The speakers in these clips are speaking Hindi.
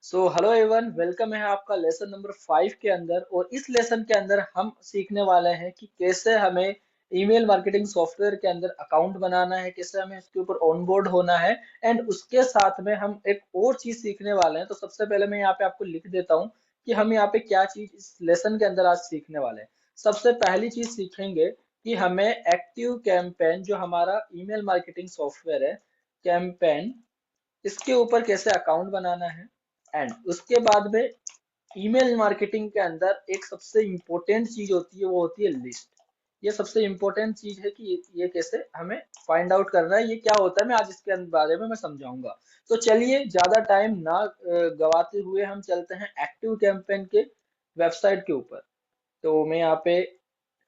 सो हेलो एवरीवन, वेलकम है आपका लेसन नंबर 5 के अंदर। और इस लेसन के अंदर हम सीखने वाले हैं कि कैसे हमें ईमेल मार्केटिंग सॉफ्टवेयर के अंदर अकाउंट बनाना है, कैसे हमें उसके ऊपर ऑनबोर्ड होना है। एंड उसके साथ में हम एक और चीज सीखने वाले हैं। तो सबसे पहले मैं यहाँ पे आपको लिख देता हूँ कि हम यहाँ पे क्या चीज इस लेसन के अंदर आज सीखने वाले हैं। सबसे पहली चीज सीखेंगे कि हमें एक्टिव कैंपेन, जो हमारा ईमेल मार्केटिंग सॉफ्टवेयर है कैंपेन, इसके ऊपर कैसे अकाउंट बनाना है। एंड उसके बाद में ईमेल मार्केटिंग के अंदर एक सबसे इम्पोर्टेंट चीज होती है, वो होती है लिस्ट। ये सबसे इम्पोर्टेंट चीज है कि ये कैसे हमें फाइंड आउट करना है, ये क्या होता है, मैं आज इसके बारे में मैं समझाऊंगा। तो चलिए ज्यादा टाइम ना गवाते हुए हम चलते हैं एक्टिव कैंपेन के वेबसाइट के ऊपर। तो मैं यहाँ पे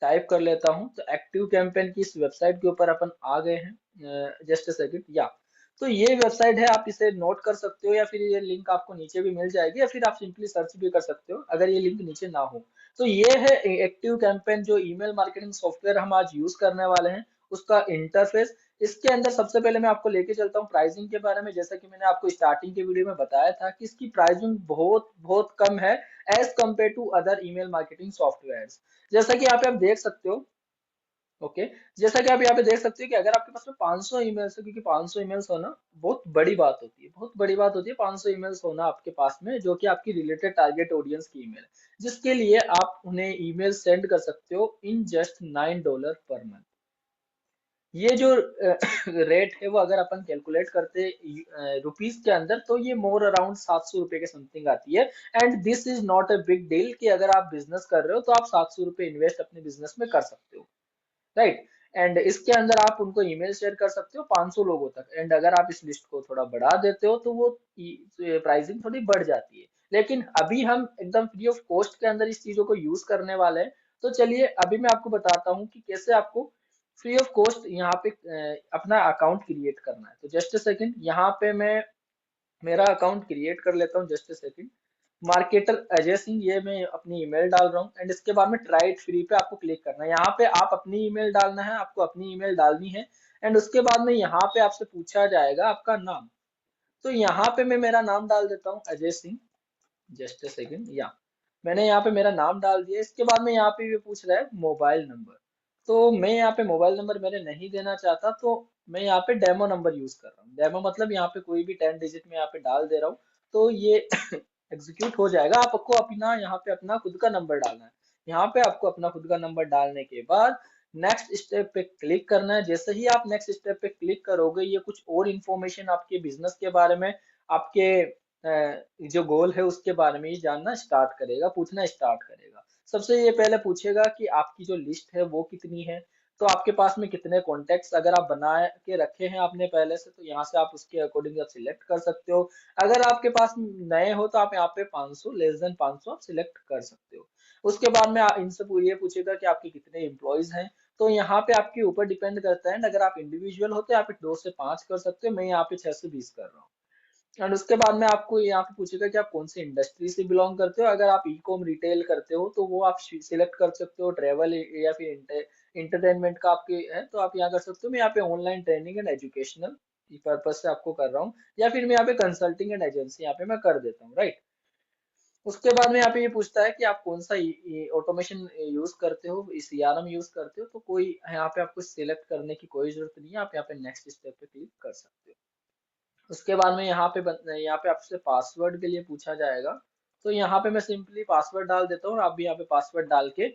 टाइप कर लेता हूँ। तो एक्टिव कैंपेन की इस वेबसाइट के ऊपर अपन आ गए हैं। Just a second. या तो ये वेबसाइट है, आप इसे नोट कर सकते हो या फिर ये लिंक आपको नीचे भी मिल जाएगी, या फिर आप सिंपली सर्च भी कर सकते हो अगर ये लिंक नीचे ना हो। तो ये है एक्टिव कैंपेन, जो ईमेल मार्केटिंग सॉफ्टवेयर हम आज यूज करने वाले हैं, उसका इंटरफेस। इसके अंदर सबसे पहले मैं आपको लेके चलता हूँ प्राइसिंग के बारे में। जैसा कि मैंने आपको स्टार्टिंग के वीडियो में बताया था कि इसकी प्राइसिंग बहुत बहुत कम है as compare to other email marketing software. जैसा कि यहाँ पे आप देख सकते हो। ओके। जैसा कि आप यहाँ पे देख सकते हो कि अगर आपके पास में 500 ईमेल्स है, क्योंकि 500 ईमेल्स होना बहुत बड़ी बात होती है, बहुत बड़ी बात होती है 500 ईमेल्स होना आपके पास में, जो कि आपकी रिलेटेड टारगेट ऑडियंस की ईमेल है, जिसके लिए आप उन्हें ईमेल सेंड कर सकते हो इन जस्ट $9 पर मंथ। ये जो रेट है वो अगर अपन कैलकुलेट करते रुपीस के अंदर, तो ये मोर अराउंड 700 रुपए के समथिंग आती है। And this is not a big deal कि अगर आप बिजनेस कर रहे हो तो आप 700 रुपए इन्वेस्ट अपने बिजनेस में कर सकते हो, राइट। एंड इसके अंदर आप उनको ईमेल शेयर कर सकते हो 500 लोगों तक। एंड अगर आप इस लिस्ट को थोड़ा बढ़ा देते हो तो वो प्राइसिंग थोड़ी बढ़ जाती है। लेकिन अभी हम एकदम फ्री ऑफ कॉस्ट के अंदर इस चीजों को यूज करने वाले हैं। तो चलिए अभी मैं आपको बताता हूँ कि कैसे आपको फ्री ऑफ कॉस्ट यहाँ पे अपना अकाउंट क्रिएट करना है। तो जस्ट अ सेकंड, यहाँ पे मैं मेरा अकाउंट क्रिएट कर लेता हूँ। Just a second. Marketer Ajay Singh, ये मैं अपनी ईमेल डाल रहा हूँ। एंड इसके बाद में ट्राई इट फ्री पे आपको क्लिक करना है। यहाँ पे आप अपनी ईमेल डालना है, आपको अपनी ईमेल डालनी है। एंड उसके बाद में यहाँ पे आपसे पूछा जाएगा आपका नाम। तो यहाँ पे मैं मेरा नाम डाल देता हूँ, Ajay Singh. Just a second. या मैंने यहाँ पे मेरा नाम डाल दिया। इसके बाद में यहाँ पे ये पूछ रहा है मोबाइल नंबर। तो मैं यहाँ पे मोबाइल नंबर मेरे नहीं देना चाहता, तो मैं यहाँ पे डेमो नंबर यूज कर रहा हूँ। डेमो मतलब यहाँ पे कोई भी 10 डिजिट में यहाँ पे डाल दे रहा हूँ। तो ये एग्जीक्यूट हो जाएगा। आपको अपना यहाँ पे अपना खुद का नंबर डालना है। यहाँ पे आपको अपना खुद का नंबर डालने के बाद नेक्स्ट स्टेप पे क्लिक करना है। जैसे ही आप नेक्स्ट स्टेप पे क्लिक करोगे, ये कुछ और इन्फॉर्मेशन आपके बिजनेस के बारे में, आपके जो गोल है उसके बारे में ही जानना स्टार्ट करेगा, पूछना स्टार्ट करेगा। सबसे ये पहले पूछेगा कि आपकी जो लिस्ट है वो कितनी है। तो आपके पास में कितने कॉन्टेक्ट्स अगर आप बना के रखे हैं आपने पहले से, तो यहाँ से आप उसके अकॉर्डिंग आप सिलेक्ट कर सकते हो। अगर आपके पास नए हो तो आप यहाँ पे 500, लेस देन 500 आप सिलेक्ट कर सकते हो। उसके बाद में इनसे ये पूछेगा कि आपके कितने एम्प्लॉयज हैं। तो यहाँ पे आपके ऊपर डिपेंड करता है। अगर आप इंडिविजुअल हो तो यहाँ पे 2 से 5 कर सकते हो। मैं यहाँ पे 6 से 20 कर रहा हूँ। एंड उसके बाद में आपको यहाँ पे पूछेगा कि आप कौन सी इंडस्ट्री से बिलोंग करते हो। अगर आप ई कॉम रिटेल करते हो तो वो आप सिलेक्ट कर सकते हो। ट्रेवल या फिर इंटरटेनमेंट का आपके है तो आप यहाँ कर सकते हो। मैं यहाँ पे online training and educational purpose से आपको कर रहा हूँ, या फिर मैं यहाँ पे कंसल्टिंग एंड एजेंसी यहाँ पे मैं कर देता हूँ, राइट। उसके बाद में यहाँ पे ये पूछता है कि आप कौन सा ऑटोमेशन यूज करते हो, सीआरएम यूज करते हो। तो कोई यहाँ पे आपको सिलेक्ट करने की कोई जरूरत नहीं है, आप यहाँ पे नेक्स्ट स्टेप पे क्लिक कर सकते हो। उसके बाद में यहाँ पे आपसे पासवर्ड के लिए पूछा जाएगा। तो यहाँ पे मैं सिंपली पासवर्ड डाल देता हूँ और आप भी यहाँ पे पासवर्ड डाल के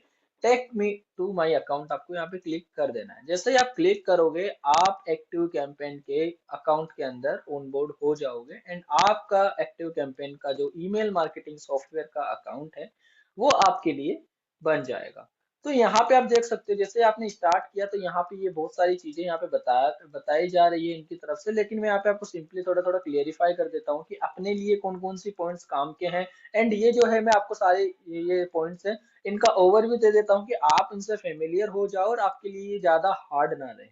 take me to my account आपको यहाँ पे क्लिक कर देना है। जैसे ही आप क्लिक करोगे, आप एक्टिव कैंपेन के अकाउंट के अंदर ऑनबोर्ड हो जाओगे। एंड आपका एक्टिव कैंपेन का जो ईमेल मार्केटिंग सॉफ्टवेयर का अकाउंट है वो आपके लिए बन जाएगा। तो यहाँ पे आप देख सकते हो, जैसे आपने स्टार्ट किया तो यहाँ पे ये बहुत सारी चीजें यहाँ पे बताई जा रही है इनकी तरफ से। लेकिन मैं यहाँ पे आपको सिंपली थोड़ा थोड़ा क्लियरिफाई कर देता हूँ कि अपने लिए कौन कौन सी पॉइंट्स काम के हैं। एंड ये जो है मैं आपको सारे ये पॉइंट्स हैं, इनका ओवरव्यू दे देता हूँ कि आप इनसे फेमिलियर हो जाओ और आपके लिए ये ज्यादा हार्ड ना रहे।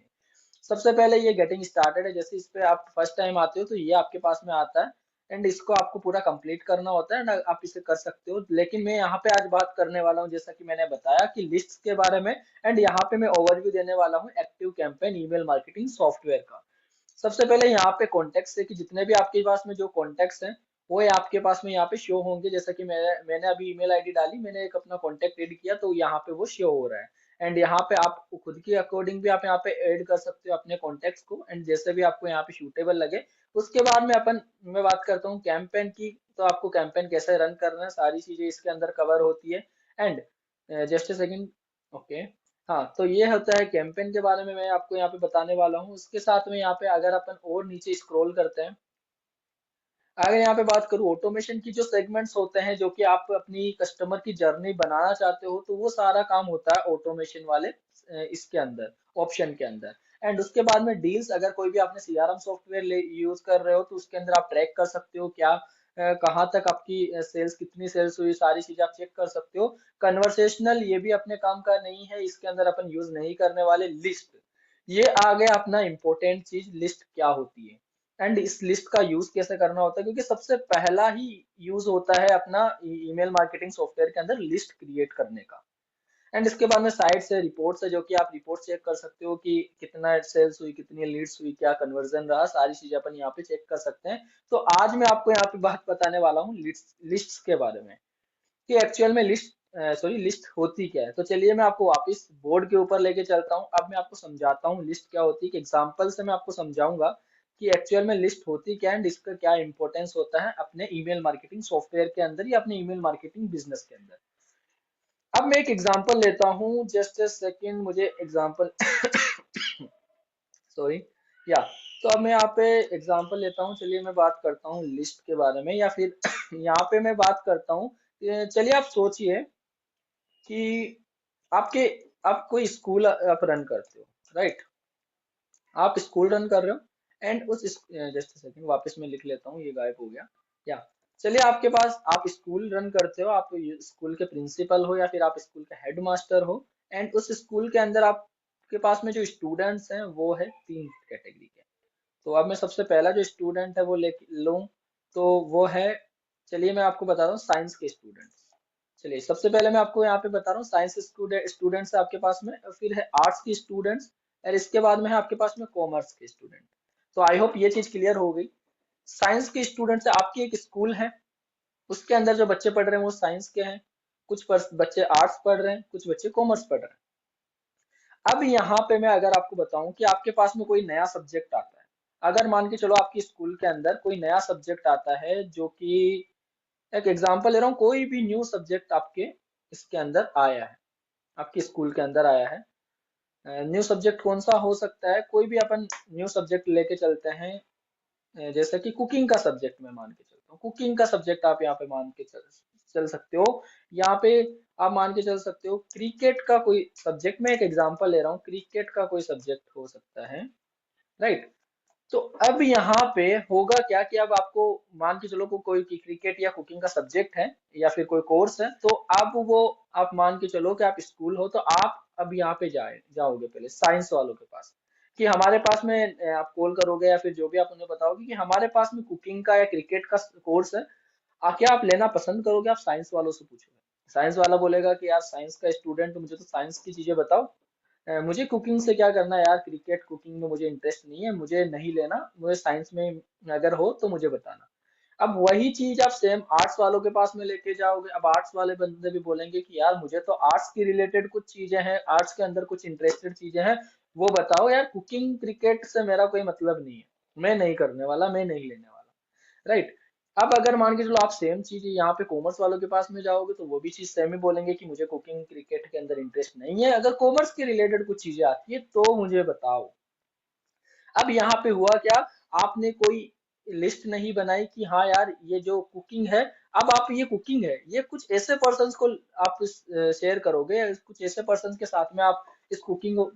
सबसे पहले ये गेटिंग स्टार्टेड है। जैसे इस पे आप फर्स्ट टाइम आते हो तो ये आपके पास में आता है। एंड इसको आपको पूरा कंप्लीट करना होता है। एंड आप इसे कर सकते हो। लेकिन मैं यहाँ पे आज बात करने वाला हूँ, जैसा कि मैंने बताया, कि लिस्ट के बारे में। एंड यहाँ पे मैं ओवरव्यू देने वाला हूँ active campaign email marketing software का। सबसे पहले यहाँ पे कॉन्टेक्ट है कि जितने भी आपके पास में जो कॉन्टेक्ट्स हैं वो ये आपके पास में यहाँ पे शो होंगे। जैसा कि मैंने अभी ईमेल आईडी डाली, मैंने एक अपना कॉन्टेक्ट ऐड किया, तो यहाँ पे वो शो हो रहा है। एंड यहाँ पे आप खुद के अकॉर्डिंग भी आप यहाँ पे ऐड कर सकते हो अपने कॉन्टेक्ट्स को, एंड जैसे भी आपको यहाँ पे सूटेबल लगे। उसके बाद में मैं बात करता हूँ कैंपेन की। तो आपको कैंपेन कैसे रन करना है, सारी चीजें इसके अंदर कवर होती है। And just a second. Okay. हाँ, तो ये होता है कैंपेन के बारे में मैं आपको यहाँ पे बताने वाला हूँ। उसके साथ में यहाँ पे अगर अपन और नीचे स्क्रॉल करते हैं, अगर यहाँ पे बात करूँ ऑटोमेशन की, जो सेगमेंट्स होते हैं जो कि आप अपनी कस्टमर की जर्नी बनाना चाहते हो, तो वो सारा काम होता है ऑटोमेशन वाले इसके अंदर, ऑप्शन के अंदर। एंड उसके बाद में डील्स, अगर कोई भी आपने सीआरएम सॉफ्टवेयर यूज कर रहे हो, तो उसके अंदर आप ट्रैक कर सकते हो क्या कहाँ तक आपकी सेल्स, कितनी सेल्स हुई, सारी चीजें आप चेक कर सकते हो। कन्वर्सेशनल, ये भी अपने काम का नहीं है, इसके अंदर अपन यूज नहीं करने वाले। लिस्ट, ये आ गया अपना इंपॉर्टेंट चीज, लिस्ट क्या होती है एंड इस लिस्ट का यूज कैसे करना होता है, क्योंकि सबसे पहला ही यूज होता है अपना ईमेल मार्केटिंग सॉफ्टवेयर के अंदर लिस्ट क्रिएट करने का। एंड इसके बाद में साइट से रिपोर्ट्स है, जो कि आप रिपोर्ट चेक कर सकते हो कि कितना सेल्स हुई, कितनी लीड्स हुई, क्या कन्वर्जन रहा, सारी चीजें अपन यहाँ पे चेक कर सकते हैं। तो आज मैं आपको यहाँ पे बात बताने वाला हूँ लिस्ट्स के बारे में, कि एक्चुअल में लिस्ट होती क्या है। तो चलिए मैं आपको वापस बोर्ड के ऊपर लेके चलता हूँ। अब मैं आपको समझाता हूँ लिस्ट क्या होती है, कि एग्जांपल से मैं आपको समझाऊंगा कि एक्चुअल में लिस्ट होती क्या है एंड इसका क्या इंपॉर्टेंस होता है अपने ईमेल मार्केटिंग सॉफ्टवेयर के अंदर या अपने ईमेल मार्केटिंग बिजनेस के अंदर। अब मैं एक एग्जांपल लेता हूँ, जस्ट ए सेकेंड, मुझे एग्जांपल सॉरी, या तो अब मैं यहाँ पे एग्जांपल लेता हूँ। चलिए मैं बात करता हूँ लिस्ट के बारे में, या फिर यहाँ पे मैं बात करता हूँ। चलिए आप सोचिए कि आपके आप कोई स्कूल आप रन करते हो, राइट? आप स्कूल रन कर रहे हो एंड जस्ट सेकंड, वापस मैं लिख लेता हूँ, ये गायब हो गया। या चलिए, आपके पास आप स्कूल रन करते हो, आप स्कूल के प्रिंसिपल हो या फिर आप स्कूल के हेड मास्टर हो। एंड उस स्कूल के अंदर आपके पास में जो स्टूडेंट्स हैं वो है 3 कैटेगरी के। तो अब मैं सबसे पहला जो स्टूडेंट है वो ले लूँ, तो वो है, चलिए मैं आपको बता रहा हूँ, साइंस के स्टूडेंट्स। चलिए सबसे पहले मैं आपको यहाँ पे बता रहा हूँ, साइंस स्टूडेंट्स है आपके पास में, और फिर है आर्ट्स की स्टूडेंट्स, और इसके बाद में है आपके पास में कॉमर्स के स्टूडेंट। तो आई होप ये चीज क्लियर हो गई। साइंस के स्टूडेंट्स, आपकी एक स्कूल है, उसके अंदर जो बच्चे पढ़ रहे हैं वो साइंस के हैं, कुछ बच्चे आर्ट्स पढ़ रहे हैं, कुछ बच्चे कॉमर्स पढ़ रहे हैं। अब यहाँ पे मैं अगर आपको बताऊं कि आपके पास में कोई नया सब्जेक्ट आता है, अगर मान के चलो आपकी स्कूल के अंदर कोई नया सब्जेक्ट आता है, जो कि, एक एग्जांपल ले रहा हूँ, कोई भी न्यू सब्जेक्ट आपके इसके अंदर आया है, आपके स्कूल के अंदर आया है। न्यू सब्जेक्ट कौन सा हो सकता है, कोई भी अपन न्यू सब्जेक्ट लेके चलते हैं। जैसे कि कुकिंग का सब्जेक्ट मैं मान के चलता हूँ, कुकिंग का सब्जेक्ट आप यहाँ पे मान के चल सकते हो। यहाँ पे आप मान के चल सकते हो क्रिकेट का कोई सब्जेक्ट, मैं एक एग्जांपल ले रहा हूँ, क्रिकेट का कोई सब्जेक्ट हो सकता है, राइट? तो अब यहाँ पे होगा क्या कि अब आपको मान के चलो कोई क्रिकेट या कुकिंग का सब्जेक्ट है या फिर कोई कोर्स है, तो अब वो, आप मान के चलो कि आप स्कूल हो, तो आप अब यहाँ पे जाओगे पहले साइंस वालों के पास, कि हमारे पास में आप कॉल करोगे या फिर जो भी आप उन्हें बताओगे कि हमारे पास में कुकिंग का या क्रिकेट का कोर्स है, क्या आप लेना पसंद करोगे? आप साइंस वालों से पूछोगे, साइंस वाला बोलेगा कि यार साइंस का स्टूडेंट, मुझे तो साइंस की चीजें बताओ, मुझे कुकिंग से क्या करना है यार, क्रिकेट कुकिंग में मुझे इंटरेस्ट नहीं है, मुझे नहीं लेना, मुझे साइंस में अगर हो तो मुझे बताना। अब वही चीज आप सेम आर्ट्स वालों के पास में लेके जाओगे, अब आर्ट्स वाले बंदे भी बोलेंगे कि यार मुझे तो आर्ट्स की रिलेटेड कुछ चीजें हैं, आर्ट्स के अंदर कुछ इंटरेस्टेड चीजें हैं, वो बताओ यार, कुकिंग क्रिकेट से मेरा कोई मतलब नहीं है, मैं नहीं करने वाला, मैं नहीं लेने वाला, राइट? अब अगर मान के चलो आप सेम चीज यहाँ पे कॉमर्स वालों के पास में जाओगे, तो वो भी चीज सेम ही बोलेंगे कि मुझे कुकिंग क्रिकेट के अंदर इंटरेस्ट नहीं है, अगर कॉमर्स के रिलेटेड कुछ चीजें आती है तो मुझे बताओ। अब यहाँ पे हुआ क्या, आपने कोई लिस्ट नहीं बनाई कि हाँ यार ये जो कुकिंग है, अब आप ये कुकिंग है, ये कुछ ऐसे पर्सन्स को आप शेयर करोगे, कुछ ऐसे पर्सन्स के साथ में आप इस कुकिंग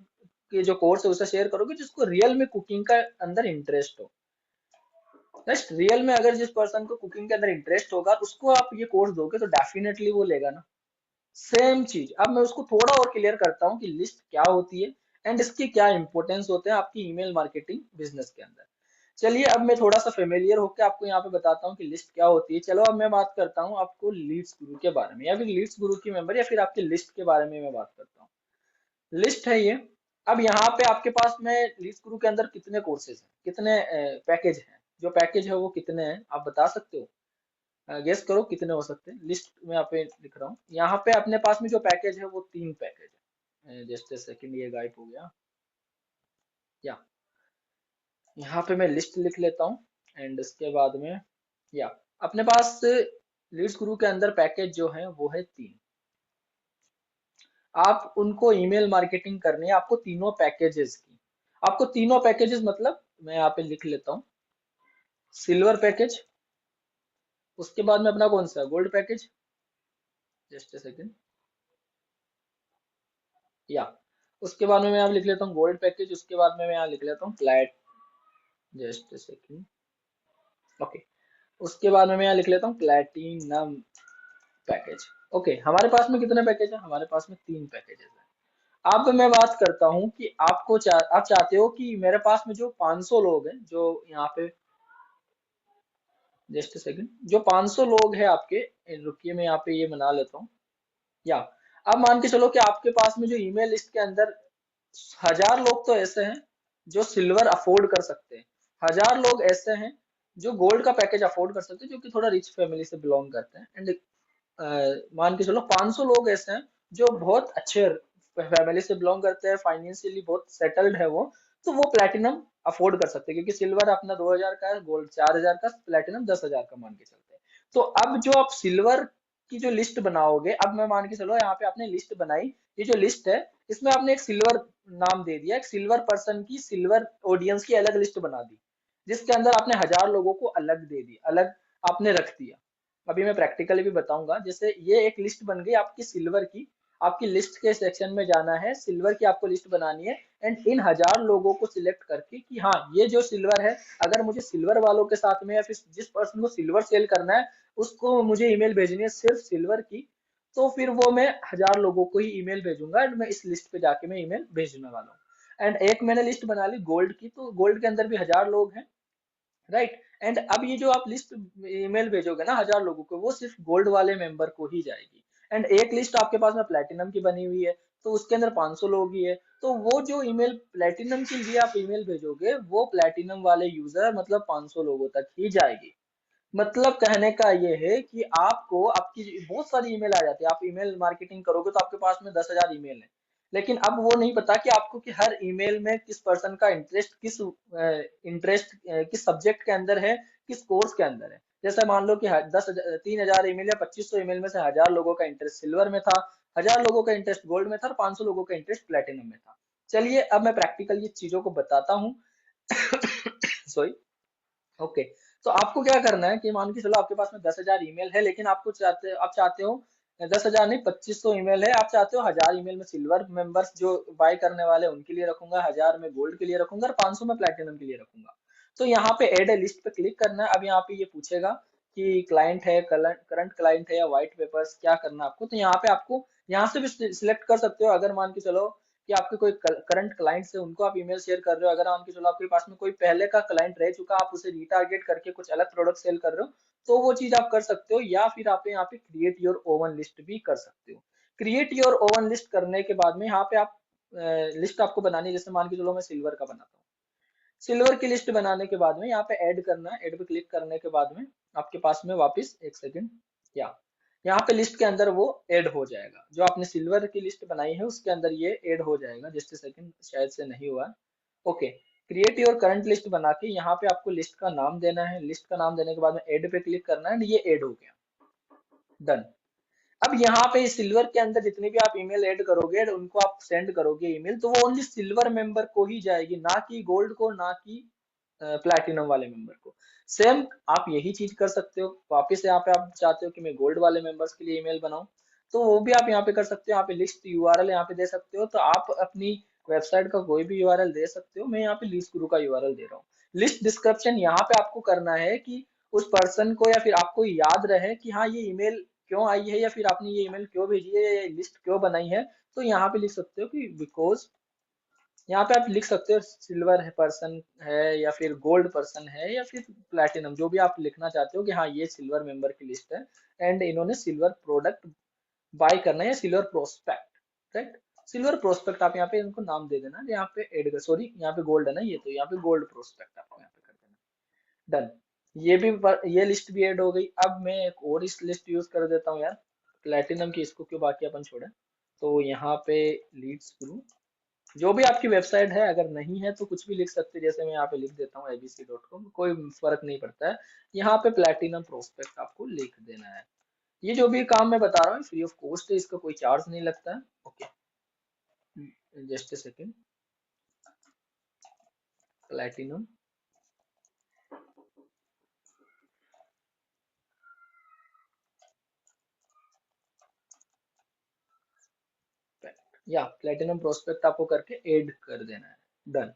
के जो कोर्स है उसे शेयर करोगे जिसको रियल में कुकिंग का अंदर इंटरेस्ट हो। नेक्स्ट, रियल में अगर जिस पर्सन को कुकिंग के अंदर इंटरेस्ट होगा, उसको आप ये कोर्स दोगे तो डेफिनेटली वो लेगा ना। सेम चीज अब मैं उसको थोड़ा और क्लियर करता हूँ कि लिस्ट क्या होती है एंड इसके क्या इंपॉर्टेंस होते हैं आपकी ईमेल मार्केटिंग बिजनेस के अंदर। चलिए अब मैं थोड़ा सा फेमिलियर होकर आपको यहाँ पे बताता हूँ कि लिस्ट क्या होती है। चलो अब मैं बात करता हूँ आपको लीड्स गुरु के बारे में, या फिर लीड्स गुरु की मेंबर, या फिर आपकी लिस्ट के बारे में मैं बात करता हूँ। लिस्ट है ये। अब यहाँ पे आपके पास में लीड्स गुरु के अंदर कितने कोर्सेज हैं, कितने पैकेज हैं, जो पैकेज है वो कितने हैं, आप बता सकते हो? गेस करो कितने हो सकते हैं। लिस्ट में यहाँ पे लिख रहा हूँ। यहाँ पे अपने पास में जो पैकेज है वो 3 पैकेज है। जस्ट सेकंड, ये गायब हो गया। या यहाँ पे मैं लिस्ट लिख लेता हूँ। एंड इसके बाद में या अपने पास लीड्स गुरु के अंदर पैकेज जो है वो है 3। आप उनको ईमेल मार्केटिंग करनी है आपको तीनों पैकेजेस की। आपको तीनों पैकेजेस मतलब मैं यहाँ पे लिख लेता हूँ। सिल्वर पैकेज, उसके बाद में अपना कौन सा गोल्ड पैकेज, जस्ट सेकंड, या उसके बाद में मैं यहाँ लिख लेता हूँ गोल्ड पैकेज। उसके बाद में मैं यहाँ लिख लेता हूँ प्लैट, जस्ट सेकंड, ओके। उसके बाद में मैं यहाँ लिख लेता हूँ प्लैटिनम पैकेज। ओके, हमारे पास में कितने पैकेज है? हमारे पास में 3 पैकेजेस है। अब मैं बात करता हूँ कि आप चाहते हो कि मेरे पास में जो 500 लोग हैं जो यहाँ पे, जस्ट सेकंड, जो 500 लोग हैं आपके, रुकिए मैं यहाँ पे ये बना लेता हूँ। या अब मान के चलो कि आपके पास में जो ईमेल लिस्ट के अंदर 1000 लोग तो ऐसे हैं जो सिल्वर अफोर्ड कर सकते हैं, 1000 लोग ऐसे हैं जो गोल्ड का पैकेज अफोर्ड कर सकते हैं, जो कि थोड़ा रिच फैमिली से बिलोंग करते हैं। एंड मान के चलो 500 लोग ऐसे हैं जो बहुत अच्छे फैमिली से बिलोंग करते हैं, फाइनेंशियली बहुत सेटल्ड है वो, तो वो प्लेटिनम अफोर्ड कर सकते हैं, क्योंकि सिल्वर अपना 2000 का है, गोल्ड 4000 का, प्लेटिनम 10,000 का मान के चलते हैं। तो अब जो आप सिल्वर की जो लिस्ट बनाओगे, अब मैं मान के चलो यहाँ पे आपने लिस्ट बनाई, ये जो लिस्ट है इसमें आपने एक सिल्वर नाम दे दिया, एक सिल्वर पर्सन की, सिल्वर ऑडियंस की अलग लिस्ट बना दी, जिसके अंदर आपने 1000 लोगों को अलग दे दी, अलग आपने रख दिया। अभी मैं प्रैक्टिकली भी बताऊंगा। जैसे ये एक लिस्ट बन गई आपकी सिल्वर की, आपकी लिस्ट के सेक्शन में जाना है, सिल्वर की आपको लिस्ट बनानी है। एंड इन 1000 लोगों को सिलेक्ट करके कि हाँ ये जो सिल्वर है, अगर मुझे सिल्वर वालों के साथ में या फिर जिस पर्सन को सिल्वर सेल करना है उसको मुझे ईमेल भेजनी है सिर्फ सिल्वर की, तो फिर वो मैं 1000 लोगों को ही ईमेल भेजूंगा। एंड मैं इस लिस्ट पे जाके मैं ईमेल भेजने वाला हूँ। एंड एक मैंने लिस्ट बना ली गोल्ड की, तो गोल्ड के अंदर भी 1000 लोग हैं, राइट। एंड अब ये जो आप लिस्ट ईमेल भेजोगे ना 1000 लोगों को, वो सिर्फ गोल्ड वाले मेंबर को ही जाएगी। एंड एक लिस्ट आपके पास में प्लेटिनम की बनी हुई है, तो उसके अंदर 500 लोग ही है, तो वो जो ईमेल प्लेटिनम के लिए आप ईमेल भेजोगे वो प्लेटिनम वाले यूजर मतलब 500 लोगों तक ही जाएगी। मतलब कहने का ये है कि आपको आपकी बहुत सारी ईमेल आ जाती है, आप ईमेल मार्केटिंग करोगे तो आपके पास में 10,000 ईमेल है, लेकिन अब वो नहीं पता कि आपको कि हर ईमेल में किस पर्सन का इंटरेस्ट किस सब्जेक्ट के अंदर है, किस कोर्स के अंदर है। जैसे मान लो कि 3,000 ईमेल या 2500 ईमेल में से 1000 लोगों का इंटरेस्ट सिल्वर में था, 1000 लोगों का इंटरेस्ट गोल्ड में था और 500 लोगों का इंटरेस्ट प्लेटिनम में था। चलिए अब मैं प्रैक्टिकल ये चीजों को बताता हूँ। Sorry, okay. तो आपको क्या करना है कि मान के चलो आपके पास में 10,000 ईमेल है, लेकिन आप चाहते हो 10,000 नहीं 2500 ईमेल है, आप चाहते हो 1000 ईमेल में सिल्वर मेंबर्स जो बाय करने वाले हैं, उनके लिए रखूंगा, 1000 में गोल्ड के लिए रखूंगा और 500 में प्लेटिनम के लिए रखूंगा। तो यहाँ पे एड ए लिस्ट पे क्लिक करना है। अब यहाँ पे ये पूछेगा कि क्लाइंट है, करंट क्लाइंट है या व्हाइट पेपर्स, क्या करना है आपको। तो यहाँ पे आपको यहाँ से भी सिलेक्ट कर सकते हो। अगर मान के चलो कि आपके कोई करंट क्लाइंट्स है उनको आप ईमेल शेयर कर रहे हो, अगर मान के चलो आपके पास में कोई पहले का क्लाइंट रह चुका, आप उसे रीटारगेट करके कुछ अलग प्रोडक्ट सेल कर रहे हो, तो वो चीज आप कर सकते हो। या फिर आप यहाँ पे क्रिएट योर ओवन लिस्ट भी कर सकते हो। क्रिएट योर ओवन लिस्ट करने के बाद में यहाँ पे आप लिस्ट आपको बनानी है। जैसे मान के चलो मैं सिल्वर का बनाता हूँ, सिल्वर की लिस्ट बनाने के बाद में यहाँ पे ऐड करना है। ऐड पे क्लिक करने के बाद में आपके पास में वापस एक सेकंड, या यहाँ पे लिस्ट के अंदर वो ऐड हो जाएगा, जो आपने सिल्वर की लिस्ट बनाई है उसके अंदर ये ऐड हो जाएगा। जस्ट सेकंड, शायद से नहीं हुआ। Okay, create your current list बना के यहाँ पे आपको लिस्ट का नाम देना है। लिस्ट का नाम देने के बाद में ऐड पे क्लिक करना है, ये ऐड हो गया, डन। अब यहाँ पे सिल्वर के अंदर जितने भी आप ईमेल ऐड करोगे, उनको आप सेंड करोगे ईमेल, तो वो ओनली सिल्वर मेंबर को ही जाएगी, ना कि गोल्ड को, ना कि प्लैटिनम वाले मेंबर को। सेम आप यही चीज कर सकते हो। वापस यहाँ पे आप चाहते हो कि मैं गोल्ड वाले मेंबर्स के लिए ईमेल बनाऊं, तो वो भी आप यहाँ पे कर सकते हो। यहाँ पे लिस्ट यूआरएल यहाँ पे दे सकते हो, तो आप अपनी वेबसाइट का कोई भी यूआरएल दे सकते हो। मैं यहाँ पे लिस्ट गुरु का यूआरएल दे रहा हूँ। लिस्ट डिस्क्रिप्शन यहाँ पे आपको करना है कि उस पर्सन को या फिर आपको याद रहे कि हाँ ये ईमेल क्यों आई है, या फिर आपने ये ईमेल क्यों भेजी है, या ये लिस्ट क्यों बनाई है। तो यहाँ पे लिख सकते हो कि बिकॉज, यहाँ पे आप लिख सकते हो सिल्वर है पर्सन है, या फिर गोल्ड पर्सन है, या फिर प्लैटिनम, जो भी आप लिखना चाहते हो कि हाँ ये सिल्वर मेंबर की लिस्ट है एंड इन्होंने सिल्वर प्रोडक्ट बाय करना है, या silver prospect, right. Silver prospect आप यहाँ पे इनको नाम दे देना। यहाँ पे एड कर, सॉरी यहाँ पे गोल्ड है ना, ये तो यहाँ पे गोल्ड प्रोस्पेक्ट आपको यहाँ पे कर देना, डन। ये लिस्ट भी ऐड हो गई। अब मैं एक और इस लिस्ट यूज कर देता हूँ यार, प्लेटिनम की, इसको क्यों बाकी अपन छोड़े। तो यहाँ पे लीड्स ग्रुप, जो भी आपकी वेबसाइट है, अगर नहीं है तो कुछ भी लिख सकते हैं, जैसे मैं यहाँ पे लिख देता हूँ abc.com, कोई फर्क नहीं पड़ता है। यहाँ पे प्लेटिनम प्रोस्पेक्ट आपको लिख देना है। ये जो भी काम मैं बता रहा हूँ फ्री ऑफ कॉस्ट है, इसका कोई चार्ज नहीं लगता है। Okay, just a second. Platinum, या प्लेटिनम प्रोस्पेक्ट आपको करके ऐड कर देना है। डन।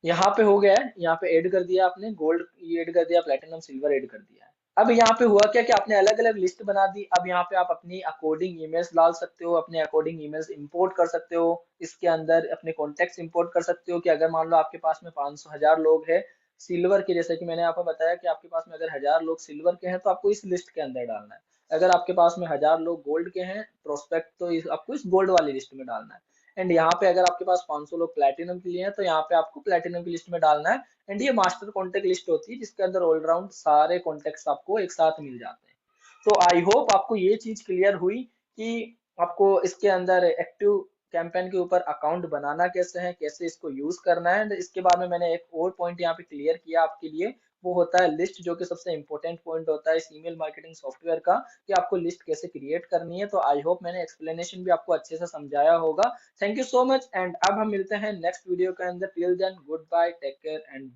यहाँ पे हो गया है, यहाँ पे ऐड कर दिया आपने, गोल्ड ऐड कर दिया, प्लेटिनम सिल्वर ऐड कर दिया है। अब यहाँ पे हुआ क्या कि आपने अलग अलग लिस्ट बना दी। अब यहाँ पे आप अपनी अकॉर्डिंग ईमेल्स डाल सकते हो, अपने अकॉर्डिंग ईमेल्स इंपोर्ट कर सकते हो। इसके अंदर अपने कॉन्टेक्ट्स इंपोर्ट कर सकते हो कि अगर मान लो आपके पास में 500 हजार लोग हैं सिल्वर के, जैसे कि मैंने आपको बताया कि आपके पास में अगर 1000 लोग सिल्वर के हैं तो आपको इस लिस्ट के अंदर डालना है। अगर आपके पास में 1000 लोग गोल्ड के हैं प्रोस्पेक्ट, तो आपको इस गोल्ड वाली लिस्ट में डालना है। एंड यहाँ पे अगर आपके पास 500 लोग प्लेटिनम के लिए हैं तो यहाँ पे आपको प्लेटिनम की लिस्ट में डालना है। एंड ये मास्टर कॉन्टेक्ट लिस्ट होती है जिसके अंदर ऑलराउंड सारे कॉन्टेक्ट्स आपको एक साथ मिल जाते हैं। तो आई होप आपको ये चीज क्लियर हुई कि आपको इसके अंदर एक्टिव कैंपेन के ऊपर अकाउंट बनाना कैसे है, कैसे इसको यूज करना है। एंड इसके बाद में मैंने एक और पॉइंट यहाँ पे क्लियर किया आपके लिए, वो होता है लिस्ट, जो कि सबसे इंपॉर्टेंट पॉइंट होता है इस ईमेल मार्केटिंग सॉफ्टवेयर का, कि आपको लिस्ट कैसे क्रिएट करनी है। तो आई होप मैंने एक्सप्लेनेशन भी आपको अच्छे से समझाया होगा। Thank you so much, and अब हम मिलते हैं नेक्स्ट वीडियो के अंदर। Till then good bye, take care and